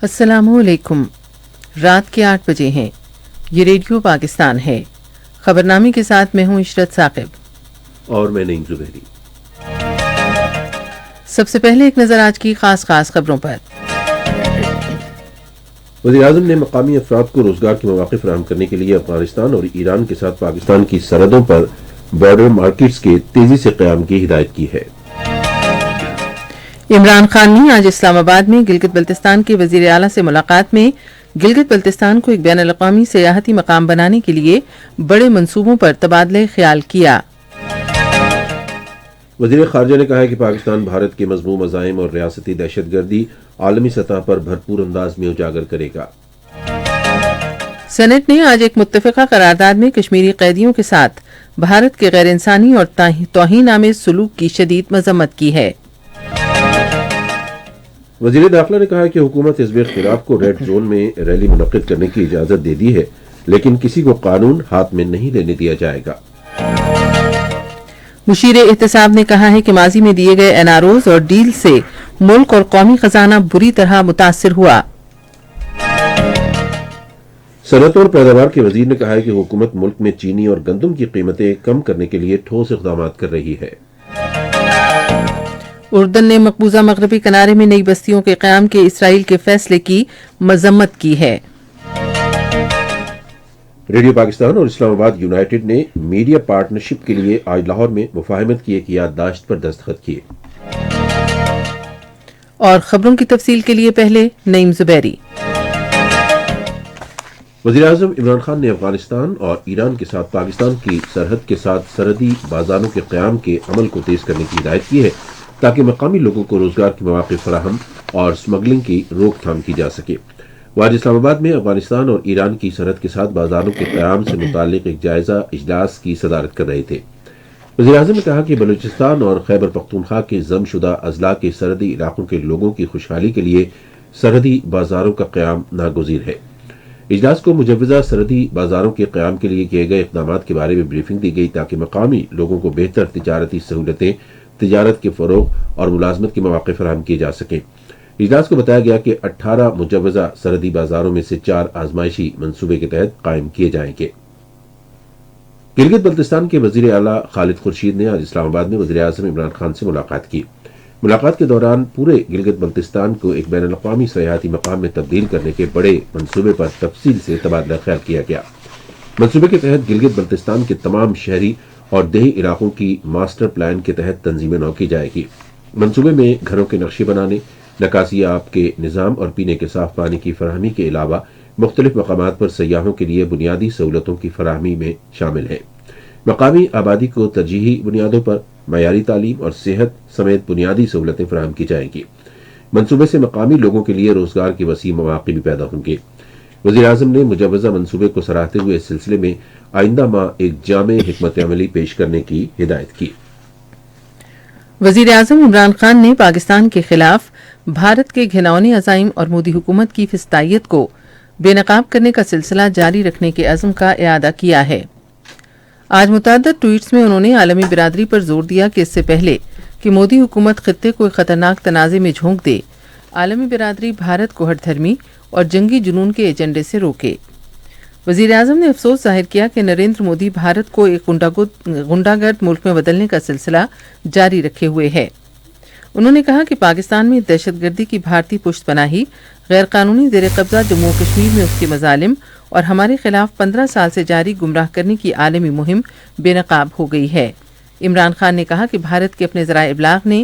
السلام علیکم۔ رات کے 8 بجے ہیں۔ یہ ریڈیو پاکستان ہے۔ خبرنامے کے ساتھ میں ہوں عشرت ثاقب اور میں نعیم زبیری۔ سب سے پہلے ایک نظر آج کی خاص خبروں پر۔ وزیر اعظم نے مقامی افراد کو روزگار کے مواقع فراہم کرنے کے لیے افغانستان اور ایران کے ساتھ پاکستان کی سرحدوں پر بارڈر مارکیٹس کے تیزی سے قیام کی ہدایت کی ہے۔ عمران خان نے آج اسلام آباد میں گلگت بلتستان کے وزیر اعلیٰ سے ملاقات میں گلگت بلتستان کو ایک بین الاقوامی سیاحتی مقام بنانے کے لیے بڑے منصوبوں پر تبادلہ خیال کیا۔ وزیر خارجہ نے کہا ہے کہ پاکستان بھارت کے مذموم عزائم اور ریاستی دہشت گردی عالمی سطح پر بھرپور انداز میں اجاگر کرے گا۔ سینٹ نے آج ایک متفقہ قرارداد میں کشمیری قیدیوں کے ساتھ بھارت کے غیر انسانی اور توہین آمیز سلوک کی شدید مذمت کی ہے۔ وزیر داخلہ نے کہا کہ حکومت حزب اختلاف کو ریڈ زون میں ریلی منعقد کرنے کی اجازت دے دی ہے، لیکن کسی کو قانون ہاتھ میں نہیں لینے دیا جائے گا۔ مشیر احتساب نے کہا ہے کہ ماضی میں دیے گئے NROs اور ڈیل سے ملک اور قومی خزانہ بری طرح متاثر ہوا۔ صنعت اور پیداوار کے وزیر نے کہا ہے کہ حکومت ملک میں چینی اور گندم کی قیمتیں کم کرنے کے لیے ٹھوس اقدامات کر رہی ہے۔ اردن نے مقبوضہ مغربی کنارے میں نئی بستیوں کے قیام کے اسرائیل کے فیصلے کی مذمت کی ہے۔ ریڈیو پاکستان اور اسلام آباد یونائیٹڈ نے میڈیا پارٹنرشپ کے لیے آج لاہور میں مفاہمت کی ایک یادداشت پر دستخط کیے۔ اور خبروں کی تفصیل کے لیے پہلے نعیم زبیری۔ وزیر اعظم عمران خان نے افغانستان اور ایران کے ساتھ پاکستان کی سرحد کے ساتھ سرحدی بازاروں کے قیام کے عمل کو تیز کرنے کی ہدایت کی ہے تاکہ مقامی لوگوں کو روزگار کے مواقع فراہم اور سمگلنگ کی روک تھام کی جا سکے۔ وہ آج اسلام آباد میں افغانستان اور ایران کی سرحد کے ساتھ بازاروں کے قیام سے متعلق ایک جائزہ اجلاس کی صدارت کر رہے تھے۔ وزیر اعظم نے کہا کہ بلوچستان اور خیبر پختونخوا کے ضم شدہ اضلاع کے سرحدی علاقوں کے لوگوں کی خوشحالی کے لیے سرحدی بازاروں کا قیام ناگزیر ہے۔ اجلاس کو مجوزہ سرحدی بازاروں کے قیام کے لیے کیے گئے اقدامات کے بارے میں بریفنگ دی گئی تاکہ مقامی لوگوں کو بہتر تجارتی سہولتیں، تجارت کے فروغ اور ملازمت کے مواقع فراہم کیے جا سکیں۔ اجلاس کو بتایا گیا کہ 18 مجوزہ سرحدی بازاروں میں سے 4 آزمائشی منصوبے کے تحت قائم کیے جائیں گے۔ گلگت بلتستان کے وزیر اعلیٰ خالد خورشید نے آج اسلام آباد میں وزیر اعظم عمران خان سے ملاقات کی۔ ملاقات کے دوران پورے گلگت بلتستان کو ایک بین الاقوامی سیاحتی مقام میں تبدیل کرنے کے بڑے منصوبے پر تفصیل سے تبادلہ خیال کیا گیا۔ منصوبے کے تحت گلگت بلتستان کے تمام شہری اور دیہی علاقوں کی ماسٹر پلان کے تحت تنظیم نو کی جائے گی۔ منصوبے میں گھروں کے نقشے بنانے، نکاسی آب کے نظام اور پینے کے صاف پانی کی فراہمی کے علاوہ مختلف مقامات پر سیاحوں کے لیے بنیادی سہولتوں کی فراہمی میں شامل ہیں۔ مقامی آبادی کو ترجیحی بنیادوں پر معیاری تعلیم اور صحت سمیت بنیادی سہولتیں فراہم کی جائیں گی۔ منصوبے سے مقامی لوگوں کے لیے روزگار کے وسیع مواقع بھی پیدا ہوں گے۔ وزیر اعظم نے مجوزہ منصوبے کو سراہتے ہوئے اس سلسلے میں آئندہ ماہ ایک جامع حکمت عملی پیش کرنے کی ہدایت کی۔ وزیر اعظم عمران خان نے پاکستان کے خلاف بھارت کے گھناؤنے عزائم اور مودی حکومت کی فسطائیت کو بے نقاب کرنے کا سلسلہ جاری رکھنے کے عزم کا اعادہ کیا ہے۔ آج متعدد ٹویٹس میں انہوں نے عالمی برادری پر زور دیا کہ اس سے پہلے کہ مودی حکومت خطے کو ایک خطرناک تنازع میں جھونک دے، عالمی برادری بھارت کو ہٹ دھرمی اور جنگی جنون کے ایجنڈے سے روکے۔ وزیر اعظم نے افسوس ظاہر کیا کہ نریندر مودی بھارت کو ایک غنڈہ گرد ملک میں بدلنے کا سلسلہ جاری رکھے ہوئے ہے۔ انہوں نے کہا کہ پاکستان میں دہشت گردی کی بھارتی پشت پناہی، غیر قانونی زیر قبضہ جموں و کشمیر میں اس کے مظالم اور ہمارے خلاف 15 سال سے جاری گمراہ کرنے کی عالمی مہم بے نقاب ہو گئی ہے۔ عمران خان نے کہا کہ بھارت کے اپنے ذرائع ابلاغ نے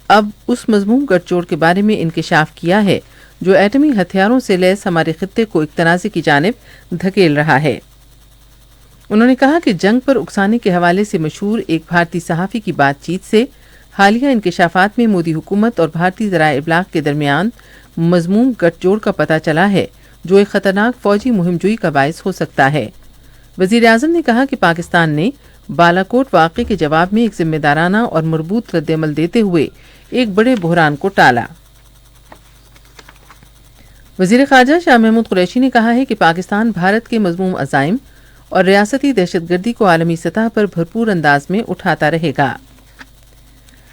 اب اس مذموم گٹھ جوڑ کے بارے میں انکشاف کیا ہے جو ایٹمی ہتھیاروں سے لیس ہمارے خطے کو ایک تنازع کی جانب دھکیل رہا ہے۔ انہوں نے کہا کہ جنگ پر اکسانے کے حوالے سے مشہور ایک بھارتی صحافی کی بات چیت سے حالیہ انکشافات میں مودی حکومت اور بھارتی ذرائع ابلاغ کے درمیان مذموم گٹھ جوڑ کا پتہ چلا ہے جو ایک خطرناک فوجی مہم جوئی کا باعث ہو سکتا ہے۔ وزیر اعظم نے کہا کہ پاکستان نے بالاکوٹ واقعے کے جواب میں ایک ذمہ دارانہ اور مربوط رد عمل دیتے ہوئے ایک بڑے بحران کو ٹالا۔ وزیر خارجہ شاہ محمود قریشی نے کہا ہے کہ پاکستان بھارت کے مذموم عزائم اور ریاستی دہشت گردی کو عالمی سطح پر بھرپور انداز میں اٹھاتا رہے گا۔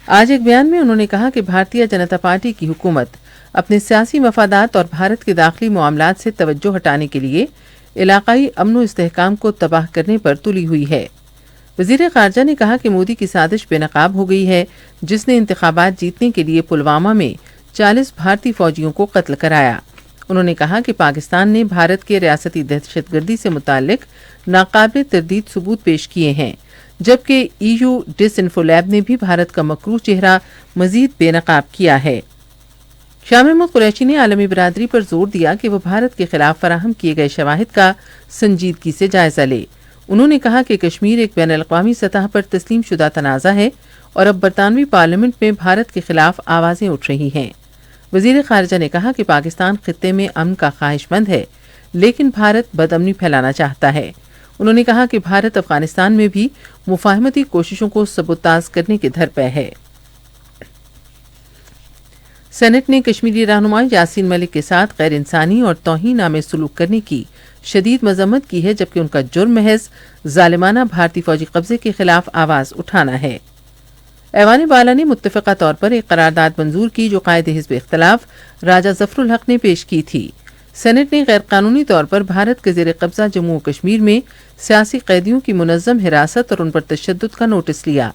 آج ایک بیان میں انہوں نے کہا کہ بھارتیہ جنتا پارٹی کی حکومت اپنے سیاسی مفادات اور بھارت کے داخلی معاملات سے توجہ ہٹانے کے لیے علاقائی امن و استحکام کو تباہ کرنے پر تلی ہوئی ہے۔ وزیر خارجہ نے کہا کہ مودی کی سازش بے نقاب ہو گئی ہے، جس نے انتخابات جیتنے کے لیے پلوامہ میں 40 بھارتی فوجیوں کو قتل کرایا۔ انہوں نے کہا کہ پاکستان نے بھارت کے ریاستی دہشت گردی سے متعلق ناقابل تردید ثبوت پیش کیے ہیں، جبکہ ای یو ڈس انفو لیب نے بھی بھارت کا مکروہ چہرہ مزید بے نقاب کیا ہے۔ شاہ محمود قریشی نے عالمی برادری پر زور دیا کہ وہ بھارت کے خلاف فراہم کیے گئے شواہد کا سنجیدگی سے جائزہ لے۔ انہوں نے کہا کہ کشمیر ایک بین الاقوامی سطح پر تسلیم شدہ تنازع ہے اور اب برطانوی پارلیمنٹ میں بھارت کے خلاف آوازیں اٹھ رہی ہیں۔ وزیر خارجہ نے کہا کہ پاکستان خطے میں امن کا خواہش مند ہے، لیکن بھارت بدامنی پھیلانا چاہتا ہے۔ انہوں نے کہا کہ بھارت افغانستان میں بھی مفاہمتی کوششوں کو سبوتاژ کرنے کے دھر پہ ہے۔ سینٹ نے کشمیری رہنما یاسین ملک کے ساتھ غیر انسانی اور توہین آمیز سلوک کرنے کی شدید مذمت کی ہے، جبکہ ان کا جرم محض ظالمانہ بھارتی فوجی قبضے کے خلاف آواز اٹھانا ہے۔ ایوان بالا نے متفقہ طور پر ایک قرارداد منظور کی جو قائد حزب اختلاف راجہ ظفر الحق نے پیش کی تھی۔ سینٹ نے غیر قانونی طور پر بھارت کے زیر قبضہ جموں و کشمیر میں سیاسی قیدیوں کی منظم حراست اور ان پر تشدد کا نوٹس لیا۔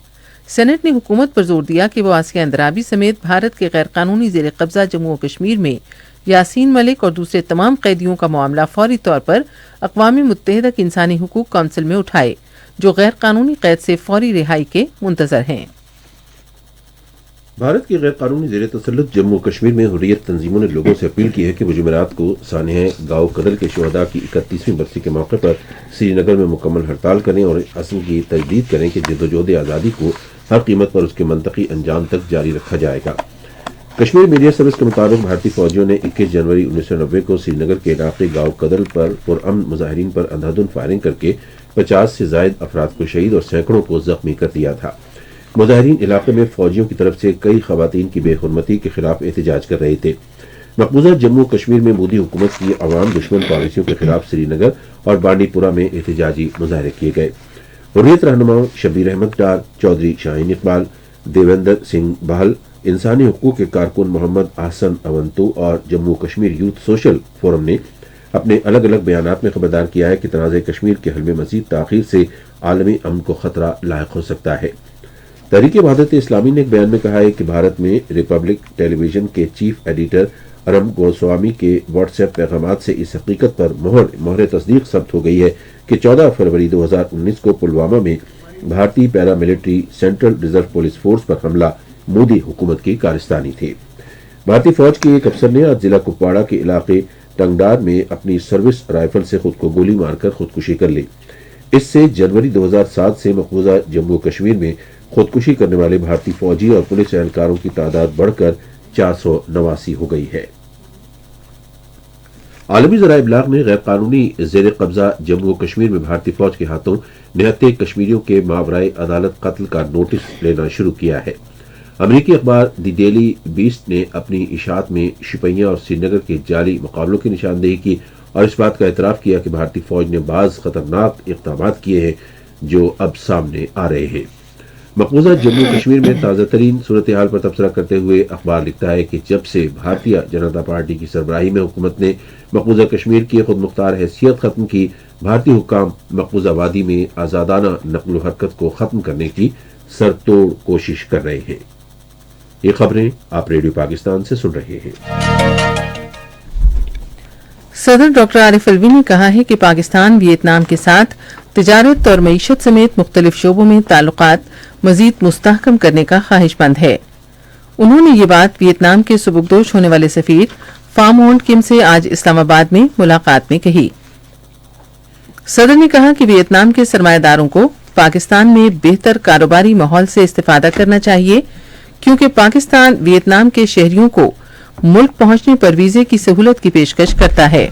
سینٹ نے حکومت پر زور دیا کہ وہ آسیہ اندرابی سمیت بھارت کے غیر قانونی زیر قبضہ جموں و کشمیر میں یاسین ملک اور دوسرے تمام قیدیوں کا معاملہ فوری طور پر اقوام متحدہ کی انسانی حقوق کونسل میں اٹھائے، جو غیر قانونی قید سے فوری رہائی کے منتظر ہیں۔ بھارت کی غیر قانونی زیر تسلط جموں و کشمیر میں حریت تنظیموں نے لوگوں سے اپیل کی ہے کہ وہ جمعرات کو سانحہ گاؤ قدر کے شہداء کی 31ویں برسی کے موقع پر سری نگر میں مکمل ہڑتال کریں اور عزم کی تجدید کریں کہ جدوجہد آزادی کو ہر قیمت پر اس کے منطقی انجام تک جاری رکھا جائے گا۔ کشمیر میڈیا سروس کے مطابق بھارتی فوجیوں نے 21 جنوری 1990 کو سری نگر کے علاقے گاؤ قدر پر پرامن مظاہرین پر اندھادھند فائرنگ کر کے 50 سے زائد افراد کو شہید اور سینکڑوں کو زخمی کر دیا تھا۔ مظاہرین علاقے میں فوجیوں کی طرف سے کئی خواتین کی بے حرمتی کے خلاف احتجاج کر رہے تھے۔ مقبوضہ جموں کشمیر میں مودی حکومت کی عوام دشمن پالیسیوں کے خلاف سری نگر اور بانڈی پورہ میں احتجاجی مظاہرے کیے گئے۔ حریت رہنماؤں شبیر احمد ڈار، چودھری شاہین اقبال، دیویندر سنگھ بہل، انسانی حقوق کے کارکن محمد احسن اونتو اور Jammu Kashmir youth social forum نے اپنے الگ الگ بیانات میں خبردار کیا ہے کہ تنازع کشمیر کے حل میں مزید تاخیر سے عالمی امن کو خطرہ لاحق ہو سکتا ہے۔ تحریک وحدت اسلامی نے ایک بیان میں کہا ہے کہ بھارت میں ریپبلک ٹیلی ویژن کے چیف ایڈیٹر ارم گوسوامی کے واٹس ایپ پیغامات سے اس حقیقت پر مہر تصدیق ثبت ہو گئی ہے کہ 14 فروری 2019 کو پلوامہ میں بھارتی para military central reserve police force پر حملہ مودی حکومت کی کارستانی تھی۔ بھارتی فوج کے ایک افسر نے آج ضلع کپواڑہ کے علاقے ٹنگڈار میں اپنی سروس رائفل سے خود کو گولی مار کر خودکشی کر لی۔ اس سے جنوری 2007 سے مقبوضہ جموں کشمیر میں خودکشی کرنے والے بھارتی فوجی اور پولیس اہلکاروں کی تعداد بڑھ کر 489 ہو گئی ہے۔ عالمی ذرائع ابلاغ نے غیر قانونی زیر قبضہ جموں و کشمیر میں بھارتی فوج کے ہاتھوں نہتے کشمیریوں کے ماورائے عدالت قتل کا نوٹس لینا شروع کیا ہے۔ امریکی اخبار دی ڈیلی بیسٹ نے اپنی اشاعت میں شپیاں اور سری نگر کے جعلی مقابلوں کی نشاندہی کی اور اس بات کا اعتراف کیا کہ بھارتی فوج نے بعض خطرناک اقدامات کیے ہیں جو اب سامنے آ رہے ہیں۔ مقبوضہ جموں کشمیر میں تازہ ترین صورتحال پر تبصرہ کرتے ہوئے اخبار لکھتا ہے کہ جب سے بھارتیہ جنتا پارٹی کی سربراہی میں حکومت نے مقبوضہ کشمیر کی خود مختار حیثیت ختم کی، بھارتی حکام مقبوضہ وادی میں آزادانہ نقل و حرکت کو ختم کرنے کی سرتوڑ کوشش کر رہے ہیں۔ یہ خبریں آپ ریڈیو پاکستان سے سن رہے ہیں۔ صدر ڈاکٹر عارف الوی نے کہا ہے کہ پاکستان ویتنام کے ساتھ تجارت اور معیشت سمیت مختلف شعبوں میں تعلقات مزید مستحکم کرنے کا خواہش مند ہے۔ انہوں نے یہ بات ویتنام کے سبکدوش ہونے والے سفیر فام ہونٹ کم سے آج اسلام آباد میں ملاقات میں کہی۔ صدر نے کہا کہ ویتنام کے سرمایہ داروں کو پاکستان میں بہتر کاروباری ماحول سے استفادہ کرنا چاہیے، کیونکہ پاکستان ویتنام کے شہریوں کو ملک پہنچنے پر ویزے کی سہولت کی پیشکش کرتا ہے۔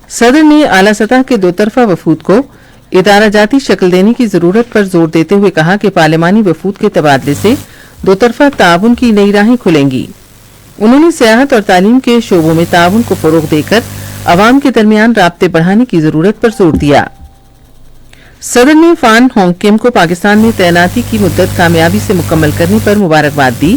صدر نے اعلیٰ سطح کے دو طرفہ وفود کو ادارہ جاتی شکل دینے کی ضرورت پر زور دیتے ہوئے کہا کہ پارلیمانی وفود کے تبادلے سے دو طرفہ تعاون کی نئی راہیں کھلیں گی۔ انہوں نے سیاحت اور تعلیم کے شعبوں میں تعاون کو فروغ دے کر عوام کے درمیان رابطے بڑھانے کی ضرورت پر زور دیا۔ صدر نے فان ہونگ کم کو پاکستان میں تعیناتی کی مدت کامیابی سے مکمل کرنے پر مبارکباد دی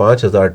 5,000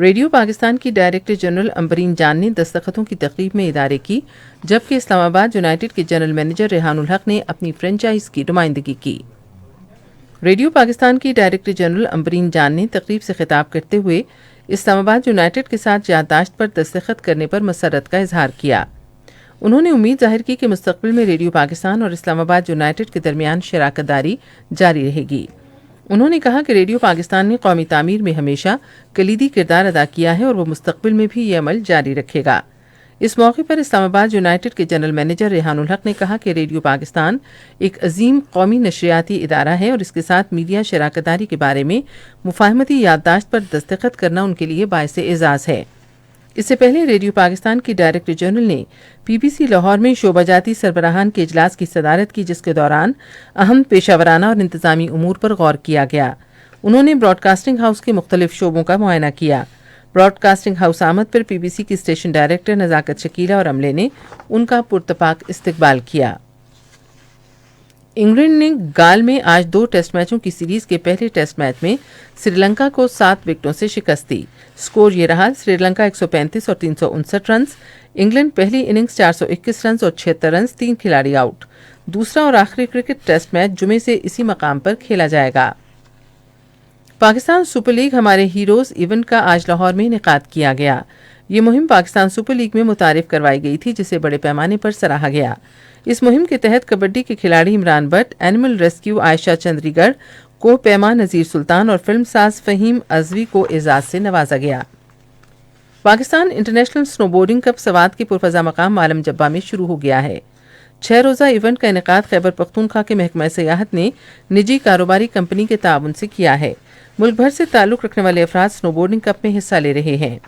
ریڈیو پاکستان کی ڈائریکٹر جنرل امبرین جان نے دستخطوں کی تقریب میں ادارے کی، جبکہ اسلام آباد یونائیٹڈ کے جنرل مینیجر ریحان الحق نے اپنی فرنچائز کی نمائندگی کی۔ ریڈیو پاکستان کی ڈائریکٹر جنرل امبرین جان نے تقریب سے خطاب کرتے ہوئے اسلام آباد یونائیٹڈ کے ساتھ یادداشت پر دستخط کرنے پر مسرت کا اظہار کیا۔ انہوں نے امید ظاہر کی کہ مستقبل میں ریڈیو پاکستان اور اسلام آباد یونائیٹڈ کے درمیان شراکت داری جاری رہے گی۔ انہوں نے کہا کہ ریڈیو پاکستان نے قومی تعمیر میں ہمیشہ کلیدی کردار ادا کیا ہے اور وہ مستقبل میں بھی یہ عمل جاری رکھے گا۔ اس موقع پر اسلام آباد یونائیٹڈ کے جنرل مینیجر ریحان الحق نے کہا کہ ریڈیو پاکستان ایک عظیم قومی نشریاتی ادارہ ہے اور اس کے ساتھ میڈیا شراکت داری کے بارے میں مفاہمتی یادداشت پر دستخط کرنا ان کے لیے باعث اعزاز ہے۔ اس سے پہلے ریڈیو پاکستان کی ڈائریکٹر جنرل نے پی بی سی لاہور میں شعبہ جاتی سربراہان کے اجلاس کی صدارت کی، جس کے دوران اہم پیشہ ورانہ اور انتظامی امور پر غور کیا گیا۔ انہوں نے براڈ کاسٹنگ ہاؤس کے مختلف شعبوں کا معائنہ کیا۔ براڈ کاسٹنگ ہاؤس آمد پر پی بی سی کی اسٹیشن ڈائریکٹر نزاکت شکیلہ اور عملے نے ان کا پرتپاک استقبال کیا۔ انگلینڈ نے گال میں آج 2 ٹیسٹ میچوں کی سیریز کے پہلے ٹیسٹ میچ میں سری لنکا کو 7 وکٹوں سے شکست دی۔ سکور یہ رہا: سری لنکا 135 اور 359 رنز، انگلینڈ پہلی اننگز 421 رنز اور 76 رنز، 3 کھلاڑی آؤٹ۔ دوسرا اور آخری کرکٹ ٹیسٹ میچ جمعے سے اسی مقام پر کھیلا جائے گا۔ پاکستان سپر لیگ ہمارے ہیروز ایونٹ کا آج لاہور میں انعقاد کیا گیا۔ یہ مہم پاکستان سپر لیگ میں متعارف کروائی گئی تھی، جسے بڑے پیمانے پر سراہا گیا۔ اس مہم کے تحت کبڈی کے کھلاڑی عمران بٹ، اینیمل ریسکیو عائشہ چندری گڑھ کو پیما نذیر سلطان اور فلم ساز فہیم عزوی کو اعزاز سے نوازا گیا۔ پاکستان انٹرنیشنل سنو بورڈنگ کپ سوات کے پرفضا مقام عالم جبہ میں شروع ہو گیا ہے۔ 6 روزہ ایونٹ کا انعقاد خیبر پختونخوا کے محکمہ سیاحت نے نجی کاروباری کمپنی کے تعاون سے کیا ہے۔ ملک بھر سے تعلق رکھنے والے افراد سنو بورڈنگ کپ میں حصہ لے رہے ہیں۔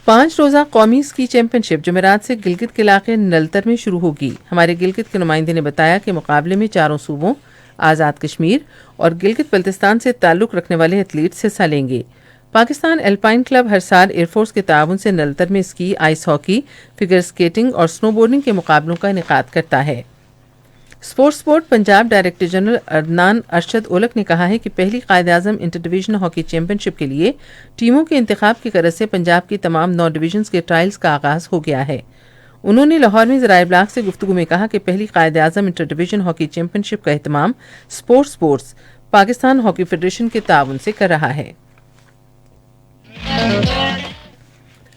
5 روزہ قومی اسکی چیمپئن شپ جمعرات سے گلگت کے علاقے نلتر میں شروع ہوگی۔ ہمارے گلگت کے نمائندے نے بتایا کہ مقابلے میں 4 صوبوں آزاد کشمیر اور گلگت بلتستان سے تعلق رکھنے والے ایتھلیٹس حصہ لیں گے۔ پاکستان الپائن کلب ہر سال ایئر فورس کے تعاون سے نلتر میں اسکی، آئس ہاکی، فگر اسکیٹنگ اور سنو بورڈنگ کے مقابلوں کا انعقاد کرتا ہے۔ Sports board Punjab director general Adnan Arshad Aulakh نے کہا ہے کہ پہلی Quaid Azam inter division hockey championship کے لیے ٹیموں کے انتخاب کی غرض سے پنجاب کی تمام 9 ڈویژنز کے ٹرائلز کا آغاز ہو گیا ہے۔ انہوں نے لاہور میں ذرائع ابلاغ سے گفتگو میں کہا کہ پہلی Quaid Azam inter division hockey champion شپ کا اہتمام sports boards Pakistan hockey federation کے تعاون سے کر رہا ہے۔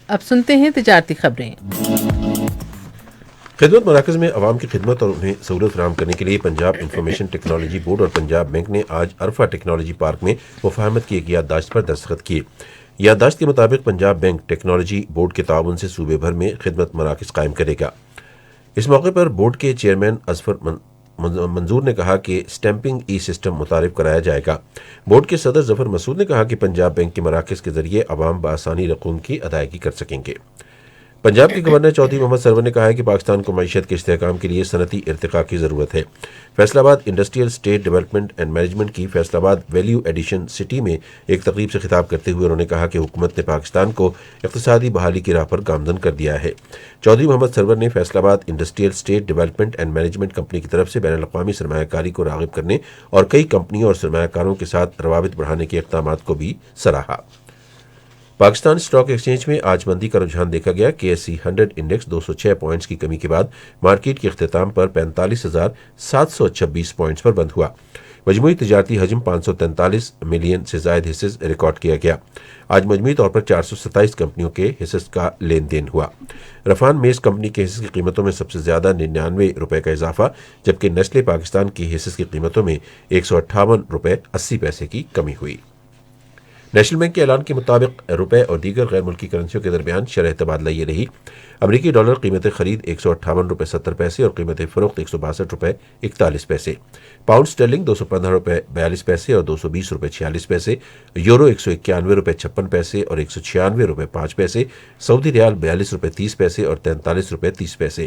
اب سنتے ہیں تجارتی خبریں۔ خدمت مراکز میں عوام کی خدمت اور انہیں سہولت فراہم کرنے کے لیے پنجاب انفارمیشن ٹیکنالوجی بورڈ اور پنجاب بینک نے آج عرفہ ٹیکنالوجی پارک میں مفاہمت کی ایک یادداشت پر دستخط کیے۔ یادداشت کے مطابق پنجاب بینک ٹیکنالوجی بورڈ کے تعاون سے صوبے بھر میں خدمت مراکز قائم کرے گا۔ اس موقع پر بورڈ کے چیئرمین اظفر منظور نے کہا کہ اسٹیمپنگ ای سسٹم متعارف کرایا جائے گا۔ بورڈ کے صدر ظفر مسعود نے کہا کہ پنجاب بینک کے مراکز کے ذریعے عوام بآسانی رقوم کی ادائیگی کر سکیں گے۔ پنجاب کے گورنر چودھری محمد سرور نے کہا ہے کہ پاکستان کو معیشت کے استحکام کے لیے صنعتی ارتقاء کی ضرورت ہے۔ فیصل آباد industrial estate development and management کی فیصل آباد ویلیو ایڈیشن سٹی میں ایک تقریب سے خطاب کرتے ہوئے انہوں نے کہا کہ حکومت نے پاکستان کو اقتصادی بحالی کی راہ پر گامزن کر دیا ہے۔ چودھری محمد سرور نے فیصل آباد industrial estate development and management company کی طرف سے بین الاقوامی سرمایہ کاری کو راغب کرنے اور کئی کمپنیوں اور سرمایہ کاروں کے ساتھ روابط بڑھانے کے اقدامات کو بھی سراہا۔ پاکستان اسٹاک ایکسچینج میں آج مندی کا رجحان دیکھا گیا۔ KSE 100 انڈیکس 206 پوائنٹس کی کمی کے بعد مارکیٹ کے اختتام پر 45,726 پوائنٹس پر بند ہوا۔ مجموعی تجارتی حجم 543 ملین سے زائد حصص ریکارڈ کیا گیا۔ آج مجموعی طور پر 427 کمپنیوں کے حصص کا لین دین ہوا۔ رفان میز کمپنی کے حصص کی قیمتوں میں سب سے زیادہ 99 روپے کا اضافہ، جبکہ نیسلے پاکستان کی حصص کی قیمتوں میں 158 روپے 80 پیسے کی کمی ہوئی۔ نیشنل بینک کے اعلان کے مطابق روپے اور دیگر غیر ملکی کرنسیوں کے درمیان شرح تبادلہ یہ رہی: امریکی ڈالر قیمت خرید 158 روپے 70 پیسے اور قیمت فروخت 162 روپے 41 پیسے، پاؤنڈ اسٹرلنگ 215 روپے 42 پیسے اور 220 روپے 46 پیسے، یورو 191 روپے 56 پیسے اور 196 روپے 5 پیسے، سعودی ریال 42 روپے 30 پیسے اور 43 روپے 30 پیسے،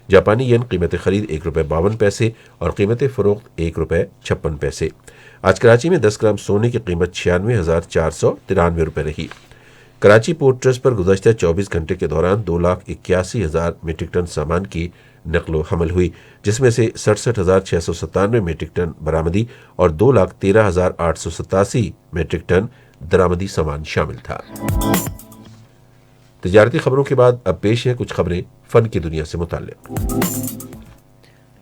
جاپانی ین قیمت خرید 1 روپے 52 پیسے اور قیمت فروخت 1 روپے 56 پیسے۔ آج کراچی میں 10 گرام سونے کی قیمت 96,493 روپے رہی۔ کراچی پورٹ ٹرسٹ پر گزشتہ 24 گھنٹے کے دوران 2,81,000 میٹرک ٹن سامان کی نقل و حمل ہوئی، جس میں سے 67,697 میٹرک ٹن برآمدی اور 2,13,887 میٹرک ٹن درآمدی سامان شامل تھا۔ تجارتی خبروں کے بعد اب پیش ہے کچھ خبریں فن کی دنیا سے متعلق۔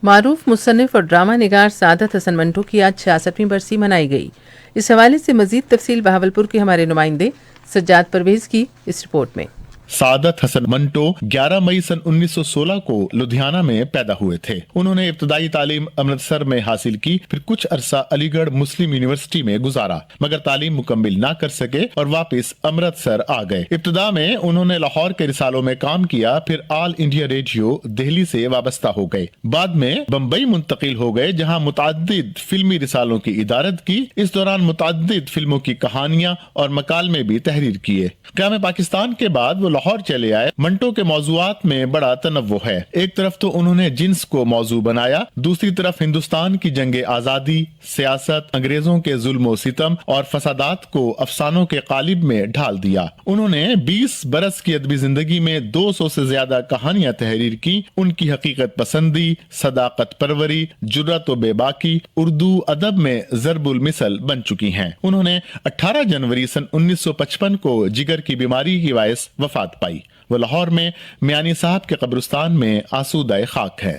معروف مصنف اور ڈرامہ نگار سعادت حسن منٹو کی آج 66ویں برسی منائی گئی۔ اس حوالے سے مزید تفصیل بہاولپور کے ہمارے نمائندے سجاد پرویز کی اس رپورٹ میں۔ سعادت حسن منٹو 11 مئی سن 1916 کو لدھیانہ میں پیدا ہوئے تھے۔ انہوں نے ابتدائی تعلیم امرتسر میں حاصل کی، پھر کچھ عرصہ علی گڑھ مسلم یونیورسٹی میں گزارا، مگر تعلیم مکمل نہ کر سکے اور واپس امرتسر آ گئے۔ ابتدا میں انہوں نے لاہور کے رسالوں میں کام کیا، پھر آل انڈیا ریڈیو دہلی سے وابستہ ہو گئے۔ بعد میں بمبئی منتقل ہو گئے، جہاں متعدد فلمی رسالوں کی ادارت کی۔ اس دوران متعدد فلموں کی کہانیاں اور مکالمے بھی تحریر کیے۔ قیام پاکستان کے بعد وہ لاہور چلے آئے۔ منٹو کے موضوعات میں بڑا تنوع ہے۔ ایک طرف تو انہوں نے جنس کو موضوع بنایا، دوسری طرف ہندوستان کی جنگ آزادی، سیاست، انگریزوں کے ظلم و ستم اور فسادات کو افسانوں کے قالب میں ڈھال دیا۔ انہوں نے 20 برس کی ادبی زندگی میں 200 سے زیادہ کہانیاں تحریر کی۔ ان کی حقیقت پسندی، صداقت پروری، جرأت و بے باکی اردو ادب میں ضرب المثل بن چکی ہیں۔ انہوں نے 18 جنوری سن 1955 کو جگر کی بیماری کی باعث وفات پائی۔ وہ لاہور میں میانی صاحب کے قبرستان میں آسودہ خاک ہے۔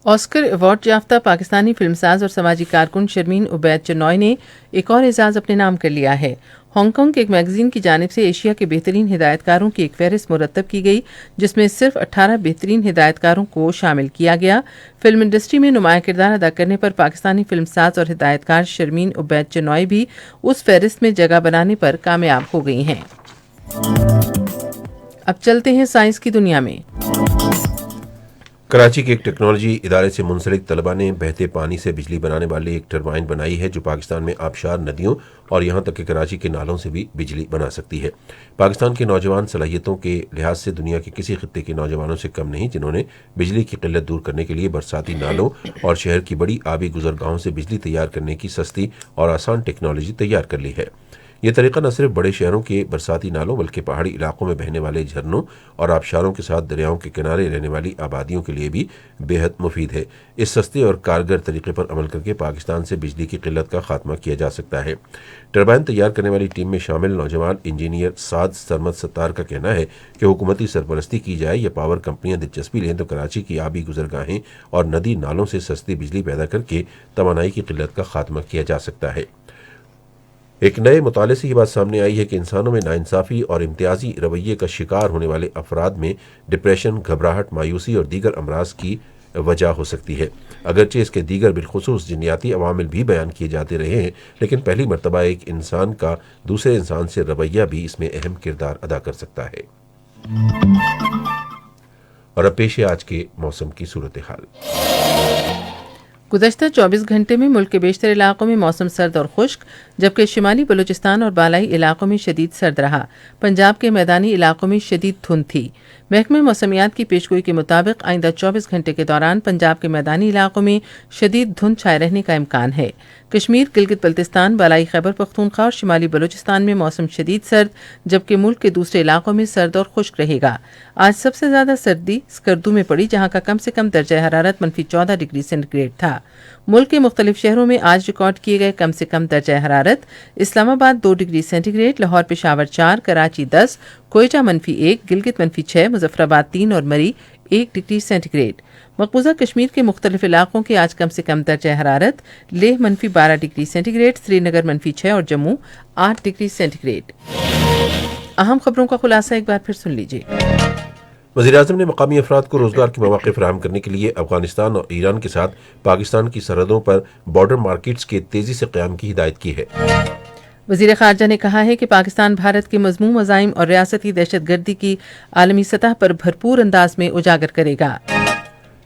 آسکر ایوارڈ یافتہ پاکستانی فلم ساز اور سماجی کارکن شرمین عبید چنوئی نے ایک اور اعزاز اپنے نام کر لیا ہے۔ ہانگ کانگ کے ایک میگزین کی جانب سے ایشیا کے بہترین ہدایت کاروں کی ایک فہرست مرتب کی گئی، جس میں صرف 18 بہترین ہدایت کاروں کو شامل کیا گیا۔ فلم انڈسٹری میں نمایاں کردار ادا کرنے پر پاکستانی فلم ساز اور ہدایت کار شرمین عبید چنوئی بھی اس فہرست میں جگہ بنانے پر کامیاب ہو گئی ہیں۔ اب چلتے ہیں سائنس کی دنیا میں۔ کراچی کے ایک ٹیکنالوجی ادارے سے منسلک طلبہ نے بہتے پانی سے بجلی بنانے والی ایک ٹربائن بنائی ہے جو پاکستان میں آبشار ندیوں اور یہاں تک کہ کراچی کے نالوں سے بھی بجلی بنا سکتی ہے۔ پاکستان کے نوجوان صلاحیتوں کے لحاظ سے دنیا کے کسی خطے کے نوجوانوں سے کم نہیں، جنہوں نے بجلی کی قلت دور کرنے کے لیے برساتی نالوں اور شہر کی بڑی آبی گزرگاہوں سے بجلی تیار کرنے کی سستی اور آسان ٹیکنالوجی تیار کر لی ہے۔ یہ طریقہ نہ صرف بڑے شہروں کے برساتی نالوں بلکہ پہاڑی علاقوں میں بہنے والے جھرنوں اور آبشاروں کے ساتھ دریاؤں کے کنارے رہنے والی آبادیوں کے لیے بھی بے حد مفید ہے۔ اس سستے اور کارگر طریقے پر عمل کر کے پاکستان سے بجلی کی قلت کا خاتمہ کیا جا سکتا ہے۔ ٹربائن تیار کرنے والی ٹیم میں شامل نوجوان انجینئر سعد سرمد ستار کا کہنا ہے کہ حکومتی سرپرستی کی جائے یا پاور کمپنیاں دلچسپی لیں تو کراچی کی آبی گزرگاہیں اور ندی نالوں سے سستی بجلی پیدا کر کے توانائی کی قلت کا خاتمہ کیا جا سکتا ہے۔ ایک نئے مطالعے سے یہ بات سامنے آئی ہے کہ انسانوں میں ناانصافی اور امتیازی رویے کا شکار ہونے والے افراد میں ڈپریشن، گھبراہٹ، مایوسی اور دیگر امراض کی وجہ ہو سکتی ہے۔ اگرچہ اس کے دیگر بالخصوص جنیاتی عوامل بھی بیان کیے جاتے رہے ہیں، لیکن پہلی مرتبہ ایک انسان کا دوسرے انسان سے رویہ بھی اس میں اہم کردار ادا کر سکتا ہے۔ اور اب پیش ہے آج کے موسم کی صورتحال۔ گزشتہ 24 گھنٹے میں ملک کے بیشتر علاقوں میں موسم سرد اور خشک، جبکہ شمالی بلوچستان اور بالائی علاقوں میں شدید سرد رہا۔ پنجاب کے میدانی علاقوں میں شدید دھند تھی۔ محکمہ موسمیات کی پیشگوئی کے مطابق آئندہ 24 گھنٹے کے دوران پنجاب کے میدانی علاقوں میں شدید دھند چھائے رہنے کا امکان ہے۔ کشمیر، گلگت بلتستان، بالائی خیبر پختونخوا اور شمالی بلوچستان میں موسم شدید سرد، جبکہ ملک کے دوسرے علاقوں میں سرد اور خشک رہے گا۔ آج سب سے زیادہ سردی سکردو میں پڑی، جہاں کا کم سے کم درجہ حرارت -14 ڈگری سینٹی گریڈ تھا۔ ملک کے مختلف شہروں میں آج ریکارڈ کیے گئے کم سے کم درجہ حرارت: Islamabad 2 degree centigrade, Lahore Peshawar 4، Karachi 10، Quetta -1، Gilgit -6، Muzaffarabad 3 اور مری 1 ڈگری سینٹی گریڈ۔ مقبوضہ کشمیر کے مختلف علاقوں کے آج کم سے کم درجہ حرارت: لیہ -12 ڈگری سینٹی گریڈ، سری نگر -6 اور جموں 8 ڈگری سینٹی گریڈ۔ اہم خبروں کا خلاصہ ایک بار پھر سن لیجیے۔ وزیراعظم نے مقامی افراد کو روزگار کے مواقع فراہم کرنے کے لیے افغانستان اور ایران کے ساتھ پاکستان کی سرحدوں پر بارڈر مارکیٹس کے تیزی سے قیام کی ہدایت کی ہے۔ وزیر خارجہ نے کہا ہے کہ پاکستان بھارت کے مضموم عزائم اور ریاستی دہشت گردی کی عالمی سطح پر بھرپور انداز میں اجاگر کرے گا۔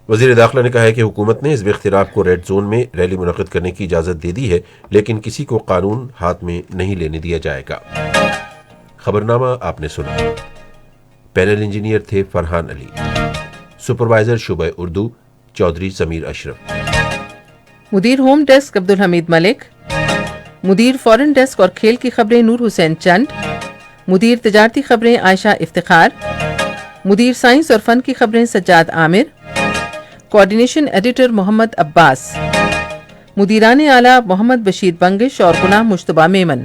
وزیر داخلہ نے کہا ہے کہ حکومت نے حزب اختلاف کو ریڈ زون میں ریلی منعقد کرنے کی اجازت دے دی ہے، لیکن کسی کو قانون ہاتھ میں نہیں لینے دیا جائے گا۔ خبرنامہ آپ نے سنا۔ پینل انجینئر تھے فرحان علی، سپروائزر شعبہ اردو چودھری ضمیر اشرف، مدیر ہوم ڈیسک عبدالحمید ملک، مدیر فورن ڈیسک اور کھیل کی خبریں نور حسین چند، مدیر تجارتی خبریں عائشہ افتخار، مدیر سائنس اور فن کی خبریں سجاد عامر، کوارڈینیشن ایڈیٹر محمد عباس، مدیران اعلیٰ محمد بشیر بنگش اور غلام مجتبیٰ میمن۔